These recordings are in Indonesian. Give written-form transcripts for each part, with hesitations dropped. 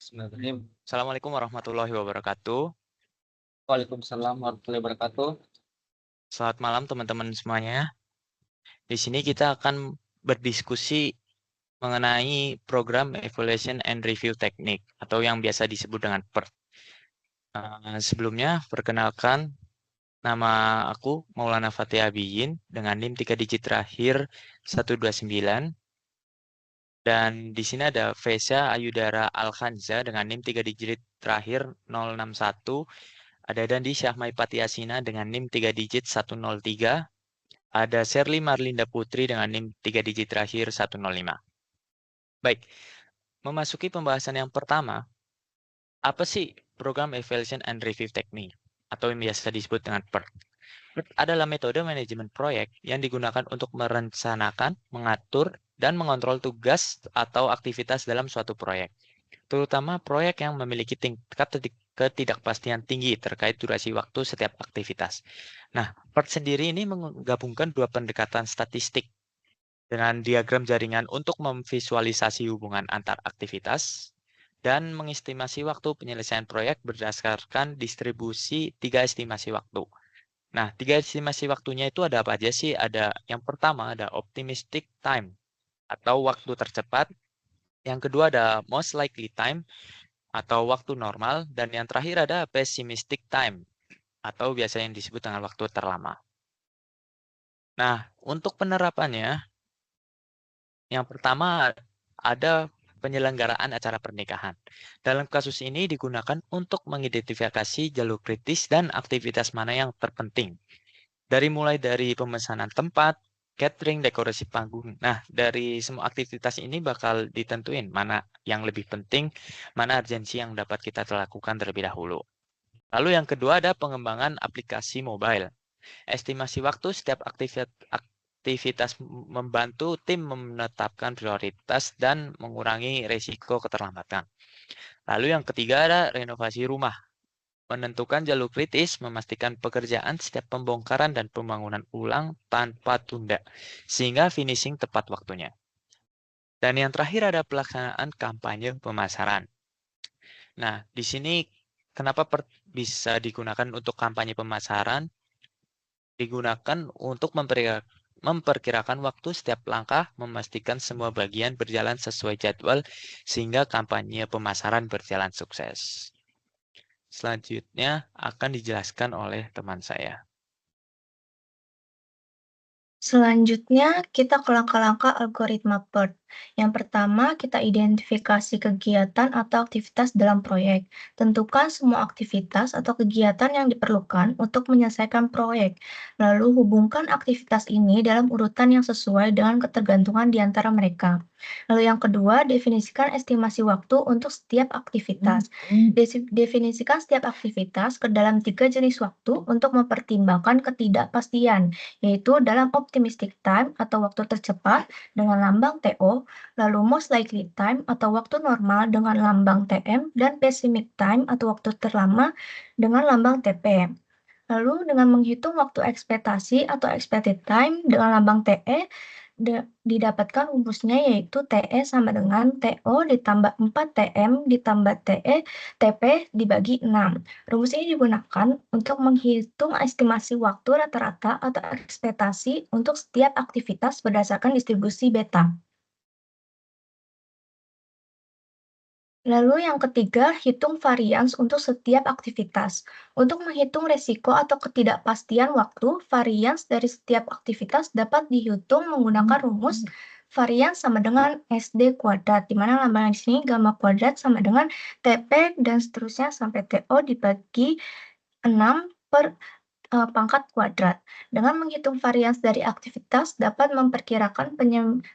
Bismillahirrahmanirrahim. Assalamualaikum warahmatullahi wabarakatuh. Waalaikumsalam warahmatullahi wabarakatuh. Selamat malam teman-teman semuanya. Di sini kita akan berdiskusi mengenai program Evaluation and Review Technique atau yang biasa disebut dengan PERT. Sebelumnya, perkenalkan nama aku Maulana Fatih Abiyin dengan NIM 3 digit terakhir 129. Dan di sini ada Feza Ayudara Alkhanza dengan NIM 3 digit terakhir 061. Ada Dandi Syahmai Patiasina dengan NIM 3 digit 103. Ada Sherly Marlinda Putri dengan NIM 3 digit terakhir 105. Baik, memasuki pembahasan yang pertama, apa sih program Evaluation and Review Technique atau yang biasa disebut dengan PERT? PERT adalah metode manajemen proyek yang digunakan untuk merencanakan, mengatur, dan mengontrol tugas atau aktivitas dalam suatu proyek, terutama proyek yang memiliki tingkat ketidakpastian tinggi terkait durasi waktu setiap aktivitas. Nah, PERT sendiri ini menggabungkan dua pendekatan statistik dengan diagram jaringan untuk memvisualisasi hubungan antar aktivitas dan mengestimasi waktu penyelesaian proyek berdasarkan distribusi 3 estimasi waktu. Nah, 3 estimasi waktunya itu ada apa aja sih? Ada yang pertama ada optimistic time atau waktu tercepat. Yang kedua ada most likely time atau waktu normal. Dan yang terakhir ada pessimistic time atau biasa yang disebut dengan waktu terlama. Nah, untuk penerapannya, yang pertama ada penyelenggaraan acara pernikahan. Dalam kasus ini digunakan untuk mengidentifikasi jalur kritis dan aktivitas mana yang terpenting. Mulai dari pemesanan tempat, catering, dekorasi panggung. Nah, dari semua aktivitas ini bakal ditentuin mana yang lebih penting, mana urgensi yang dapat kita lakukan terlebih dahulu. Lalu yang kedua ada pengembangan aplikasi mobile. Estimasi waktu setiap aktivitas membantu tim menetapkan prioritas dan mengurangi risiko keterlambatan. Lalu yang ketiga ada renovasi rumah. Menentukan jalur kritis, memastikan pekerjaan setiap pembongkaran dan pembangunan ulang tanpa tunda, sehingga finishing tepat waktunya. Dan yang terakhir ada pelaksanaan kampanye pemasaran. Nah, di sini kenapa bisa digunakan untuk kampanye pemasaran? Digunakan untuk memperkirakan waktu setiap langkah, memastikan semua bagian berjalan sesuai jadwal, sehingga kampanye pemasaran berjalan sukses. Selanjutnya akan dijelaskan oleh teman saya. Selanjutnya, kita ke langkah-langkah algoritma PERT. Yang pertama, kita identifikasi kegiatan atau aktivitas dalam proyek. Tentukan semua aktivitas atau kegiatan yang diperlukan untuk menyelesaikan proyek. Lalu, hubungkan aktivitas ini dalam urutan yang sesuai dengan ketergantungan di antara mereka. Lalu yang kedua, definisikan estimasi waktu untuk setiap aktivitas. Definisikan setiap aktivitas ke dalam 3 jenis waktu untuk mempertimbangkan ketidakpastian, yaitu dalam optimistic time atau waktu tercepat dengan lambang TO, lalu most likely time atau waktu normal dengan lambang TM, dan pessimistic time atau waktu terlama dengan lambang TP. Lalu dengan menghitung waktu ekspektasi atau expected time dengan lambang TE, didapatkan rumusnya yaitu TE sama dengan TO ditambah 4 TM ditambah TE TP dibagi 6. Rumus ini digunakan untuk menghitung estimasi waktu rata-rata atau ekspektasi untuk setiap aktivitas berdasarkan distribusi beta. Lalu yang ketiga, hitung varians untuk setiap aktivitas. Untuk menghitung resiko atau ketidakpastian waktu, varians dari setiap aktivitas dapat dihitung menggunakan rumus varians sama dengan SD kuadrat, di mana lambang di sini gamma kuadrat sama dengan TP dan seterusnya sampai TO dibagi 6 per pangkat kuadrat. Dengan menghitung varians dari aktivitas dapat memperkirakan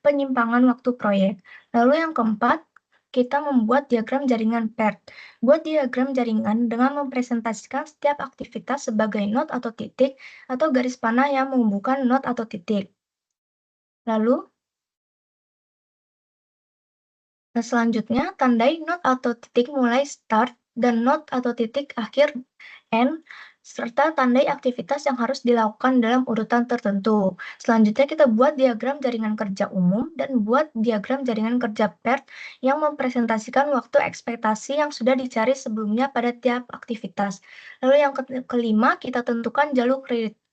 penyimpangan waktu proyek. Lalu yang keempat, kita membuat diagram jaringan PERT. Buat diagram jaringan dengan mempresentasikan setiap aktivitas sebagai node atau titik atau garis panah yang menghubungkan node atau titik. Lalu, selanjutnya tandai node atau titik mulai start dan node atau titik akhir end serta tandai aktivitas yang harus dilakukan dalam urutan tertentu. Selanjutnya kita buat diagram jaringan kerja umum dan buat diagram jaringan kerja PERT yang mempresentasikan waktu ekspektasi yang sudah dicari sebelumnya pada tiap aktivitas. Lalu yang kelima, kita tentukan jalur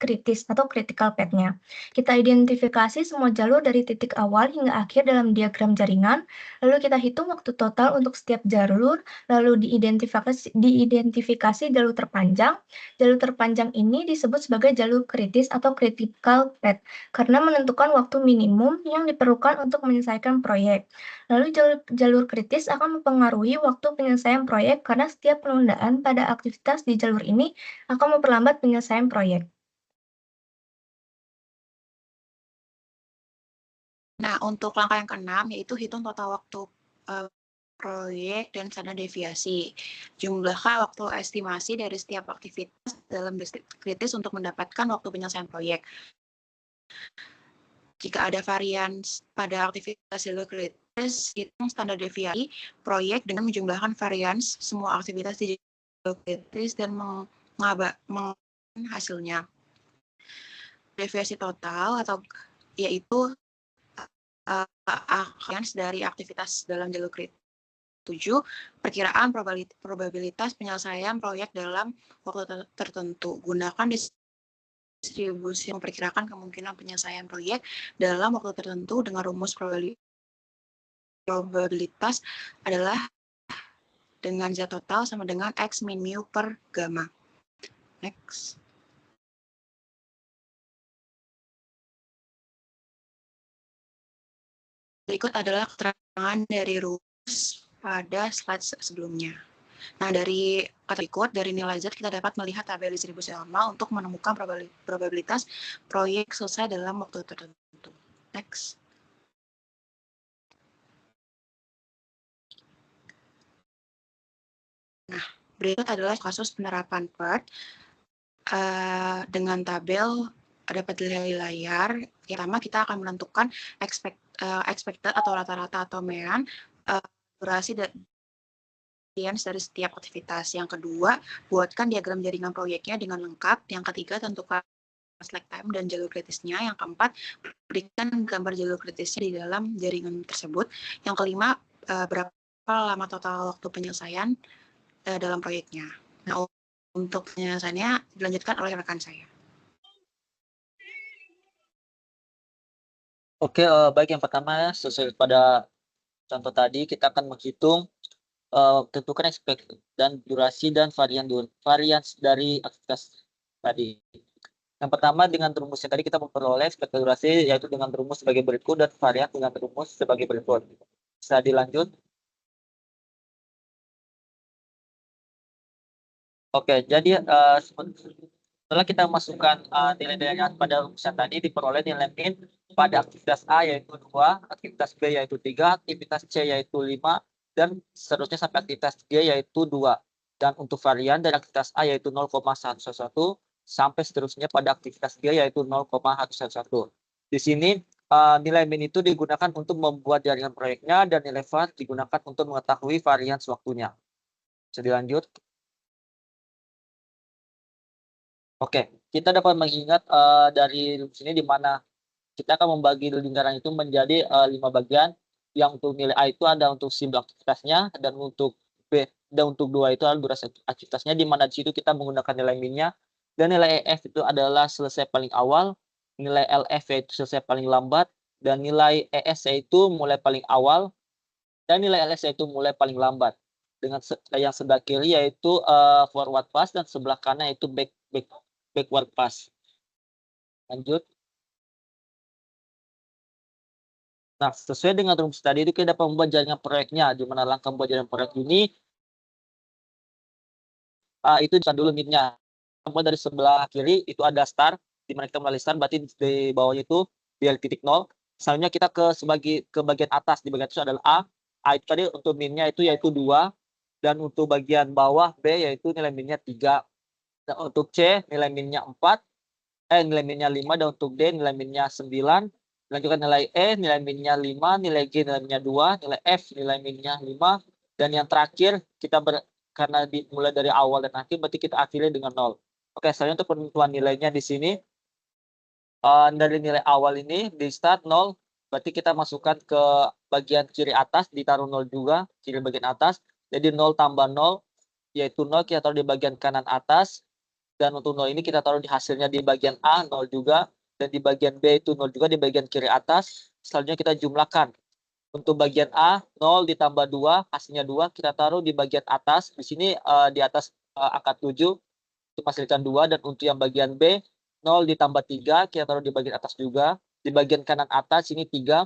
kritis atau critical path-nya. Kita identifikasi semua jalur dari titik awal hingga akhir dalam diagram jaringan, lalu kita hitung waktu total untuk setiap jalur, lalu diidentifikasi jalur terpanjang. Jalur terpanjang ini disebut sebagai jalur kritis atau critical path karena menentukan waktu minimum yang diperlukan untuk menyelesaikan proyek. Lalu jalur kritis akan mempengaruhi waktu penyelesaian proyek karena setiap penundaan pada aktivitas di jalur ini akan memperlambat penyelesaian proyek. Nah, untuk langkah yang keenam yaitu hitung total waktu proyek dan standar deviasi. Jumlahkan waktu estimasi dari setiap aktivitas dalam kritis untuk mendapatkan waktu penyelesaian proyek. Jika ada varian pada aktivitas jalur kritis, hitung standar deviasi proyek dengan menjumlahkan varians semua aktivitas di jalur kritis dan mengabaikan hasilnya. Deviasi total atau yaitu varians dari aktivitas dalam jalur kritis. 7. Perkiraan probabilitas penyelesaian proyek dalam waktu tertentu. Gunakan distribusi yang memperkirakan kemungkinan penyelesaian proyek dalam waktu tertentu dengan rumus probabilitas adalah dengan Z total sama dengan X min mu per gamma. Next. Berikut adalah keterangan dari rumus pada slide sebelumnya. Nah, dari kata berikut, dari nilai Z kita dapat melihat tabel distribusi normal untuk menemukan probabilitas proyek selesai dalam waktu tertentu. Next. Nah, berikut adalah kasus penerapan PERT dengan tabel dapat dilihat di layar. Pertama, kita akan menentukan expected atau rata-rata atau mean durasi dari setiap aktivitas. Yang kedua, buatkan diagram jaringan proyeknya dengan lengkap. Yang ketiga, tentukan slack time dan jalur kritisnya. Yang keempat, berikan gambar jalur kritisnya di dalam jaringan tersebut. Yang kelima, berapa lama total waktu penyelesaian dalam proyeknya. Nah, untuk penyelesaiannya dilanjutkan oleh rekan saya. Oke, baik, yang pertama sesuai pada contoh tadi kita akan menghitung tentukan ekspektasi dan durasi dan varians dari aktivitas tadi. Yang pertama dengan rumusnya tadi kita memperoleh ekspektasi durasi yaitu dengan rumus sebagai berikut dan varian dengan rumus sebagai berikut. Bisa dilanjut? Oke, jadi setelah kita masukkan nilai-nilainya pada rumusnya tadi diperoleh nilai min pada aktivitas A yaitu 2, aktivitas B yaitu 3, aktivitas C yaitu 5, dan seterusnya sampai aktivitas G yaitu 2. Dan untuk varian dari aktivitas A yaitu 0,111 sampai seterusnya pada aktivitas G yaitu 0,111. Di sini nilai min itu digunakan untuk membuat jaringan proyeknya dan nilai var digunakan untuk mengetahui varians waktunya. Bisa dilanjut? Oke, kita dapat mengingat dari sini di mana kita akan membagi lingkaran itu menjadi 5 bagian. Yang untuk nilai A itu ada untuk jumlah aktivitasnya, dan untuk B dan untuk 2 itu adalah durasi aktivitasnya, di mana di situ kita menggunakan nilai minnya, dan nilai EF itu adalah selesai paling awal, nilai LF yaitu selesai paling lambat, dan nilai ES yaitu mulai paling awal, dan nilai LS yaitu mulai paling lambat. Dengan yang sebelah kiri yaitu forward pass dan sebelah kanan yaitu backward pass. Lanjut. Nah, sesuai dengan rumus tadi itu kita dapat membuat jaringan proyeknya, di mana langkah membuat jaringan proyek ini itu dulu minnya. Kemudian dari sebelah kiri itu ada start, di mana kita melalui start, berarti di bawahnya itu biar titik 0. Selanjutnya kita ke bagian atas, di bagian atas adalah A itu tadi untuk minnya itu yaitu 2, dan untuk bagian bawah B yaitu nilai minnya 3. Dan untuk C nilai minnya 4, nilai minnya 5, dan untuk D nilai minnya 9. Lanjutkan nilai E, nilai minnya 5, nilai G nilai minnya 2, nilai F nilai minnya 5, dan yang terakhir kita karena dimulai dari awal dan akhir berarti kita akhiri dengan 0. Oke, selanjutnya untuk penentuan nilainya di sini dari nilai awal ini di start 0, berarti kita masukkan ke bagian kiri atas, ditaruh 0 juga, kiri bagian atas. Jadi 0 tambah 0, yaitu 0 kita taruh di bagian kanan atas. Dan untuk 0 ini kita taruh di hasilnya di bagian A, 0 juga. Dan di bagian B itu 0 juga di bagian kiri atas. Selanjutnya kita jumlahkan. Untuk bagian A, 0 ditambah 2, hasilnya 2, kita taruh di bagian atas. Di sini di atas angka 7, itu menghasilkan 2. Dan untuk yang bagian B, 0 ditambah 3, kita taruh di bagian atas juga. Di bagian kanan atas, ini 3.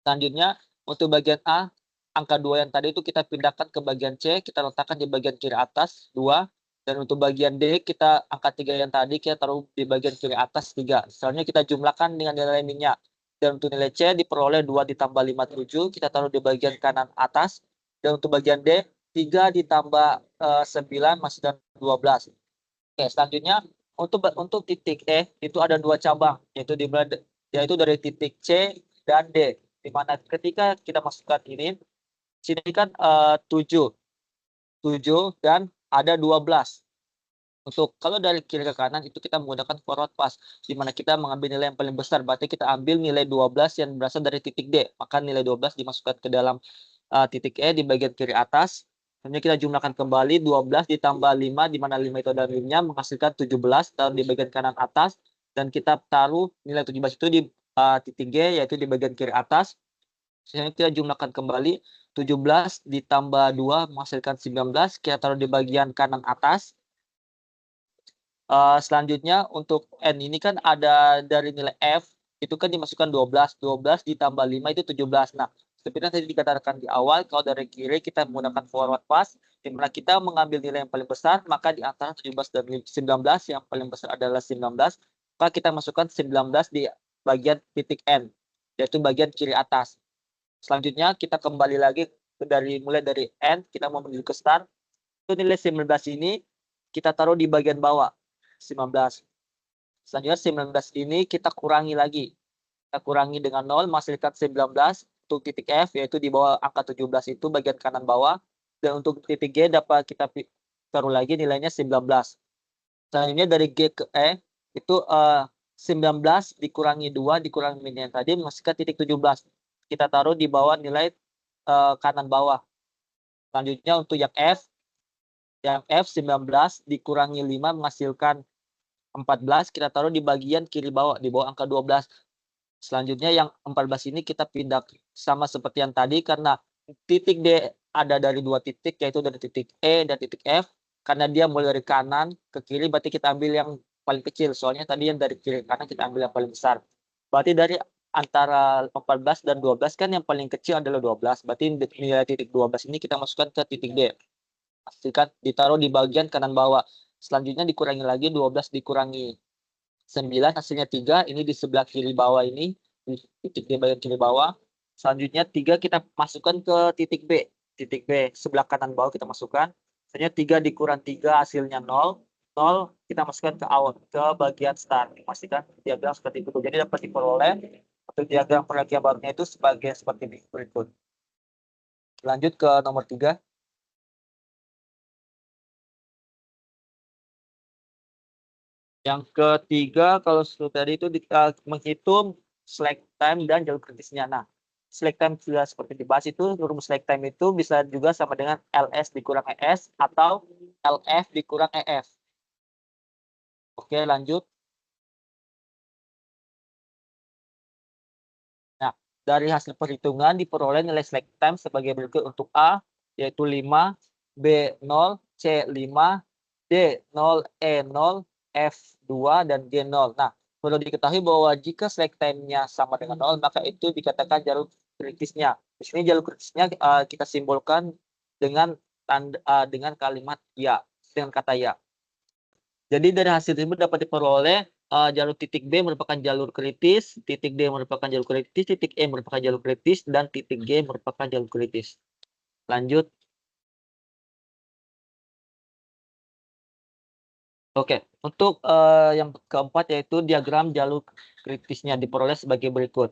Selanjutnya, untuk bagian A, angka 2 yang tadi itu kita pindahkan ke bagian C, kita letakkan di bagian kiri atas, 2. Dan untuk bagian D, kita angka 3 yang tadi kita taruh di bagian kiri atas, 3. Selanjutnya kita jumlahkan dengan nilai minyak. Dan untuk nilai C diperoleh 2 ditambah 5, 7, kita taruh di bagian kanan atas. Dan untuk bagian D, 3 ditambah 9 masih dan 12. Oke, selanjutnya untuk titik E itu ada 2 cabang, yaitu dari titik C dan D. Di mana ketika kita masukkan ini, sini kan 7 dan ada 12. Untuk kalau dari kiri ke kanan itu kita menggunakan forward pass, di mana kita mengambil nilai yang paling besar, berarti kita ambil nilai 12 yang berasal dari titik D. Maka nilai 12 dimasukkan ke dalam titik E di bagian kiri atas. Kemudian kita jumlahkan kembali 12 ditambah 5, di mana 5 itu adalah nilainya, menghasilkan 17, taruh di bagian kanan atas. Dan kita taruh nilai 17 itu di titik G, yaitu di bagian kiri atas. Selanjutnya kita jumlahkan kembali 17 ditambah 2 menghasilkan 19, kita taruh di bagian kanan atas. Selanjutnya untuk N ini kan ada dari nilai F, itu kan dimasukkan 12 ditambah 5 itu 17. Nah, seperti yang tadi dikatakan di awal, kalau dari kiri kita menggunakan forward pass, di mana kita mengambil nilai yang paling besar, maka di antara 17 dan 19 yang paling besar adalah 19, maka kita masukkan 19 di bagian titik N, yaitu bagian kiri atas. Selanjutnya kita kembali lagi mulai dari N, kita mau menuju ke start. Itu nilai 19 ini kita taruh di bagian bawah, 19. Selanjutnya 19 ini kita kurangi lagi. Kita kurangi dengan 0 menghasilkan 19 untuk titik F, yaitu di bawah angka 17 itu bagian kanan bawah. Dan untuk titik G dapat kita taruh lagi nilainya 19. Selanjutnya dari G ke E itu 19 dikurangi 2 dikurangi min yang tadi menghasilkan titik 17. Kita taruh di bawah nilai kanan bawah. Selanjutnya untuk yang F 19 dikurangi 5 menghasilkan 14, kita taruh di bagian kiri bawah, di bawah angka 12. Selanjutnya yang 14 ini kita pindah sama seperti yang tadi, karena titik D ada dari 2 titik, yaitu dari titik E dan titik F. Karena dia mulai dari kanan ke kiri, berarti kita ambil yang paling kecil. Soalnya tadi yang dari kiri ke kanan kita ambil yang paling besar. Berarti dari antara 14 dan 12 kan yang paling kecil adalah 12. Berarti nilai titik 12 ini kita masukkan ke titik D. Pastikan ditaruh di bagian kanan bawah. Selanjutnya dikurangi lagi 12 dikurangi 9 hasilnya 3. Ini di sebelah kiri bawah ini, di titik di bagian kiri bawah. Selanjutnya 3 kita masukkan ke titik B. Titik B sebelah kanan bawah kita masukkan. Selanjutnya 3 dikurang 3 hasilnya 0. 0 kita masukkan ke awal ke bagian start. Pastikan diagram seperti itu. Jadi dapat diperoleh untuk diagram pengerjaan itu seperti berikut. Lanjut ke nomor 3. Yang ketiga, kalau tadi itu menghitung slack time dan jalur kritisnya. Nah, slack time sudah seperti dibahas itu, rumus slack time itu bisa juga sama dengan LS dikurang ES atau LF dikurang EF. Oke, lanjut. Nah, dari hasil perhitungan diperoleh nilai slack time sebagai berikut untuk A, yaitu 5, B 0, C 5, D 0, E 0, F2, dan G 0. Nah, perlu diketahui bahwa jika slack time-nya sama dengan 0, maka itu dikatakan jalur kritisnya. Di sini jalur kritisnya kita simbolkan dengan kalimat ya, dengan kata ya. Jadi dari hasil tersebut dapat diperoleh jalur titik B merupakan jalur kritis, titik D merupakan jalur kritis, titik E merupakan jalur kritis, dan titik G merupakan jalur kritis. Lanjut. Oke, untuk yang keempat yaitu diagram jalur kritisnya diperoleh sebagai berikut.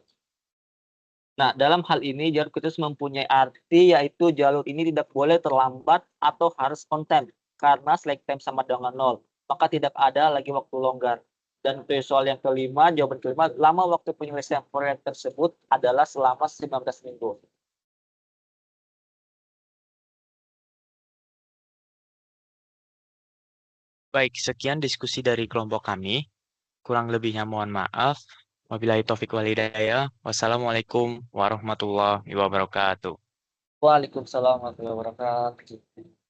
Nah, dalam hal ini jalur kritis mempunyai arti yaitu jalur ini tidak boleh terlambat atau harus on time karena slack time sama dengan 0. maka tidak ada lagi waktu longgar. Dan untuk soal yang kelima, jawaban kelima, lama waktu penyelesaian proyek tersebut adalah selama 19 minggu. Baik, sekian diskusi dari kelompok kami. Kurang lebihnya mohon maaf. Wabillahi taufiq wal hidayah. Wassalamualaikum warahmatullahi wabarakatuh. Waalaikumsalam warahmatullahi wabarakatuh.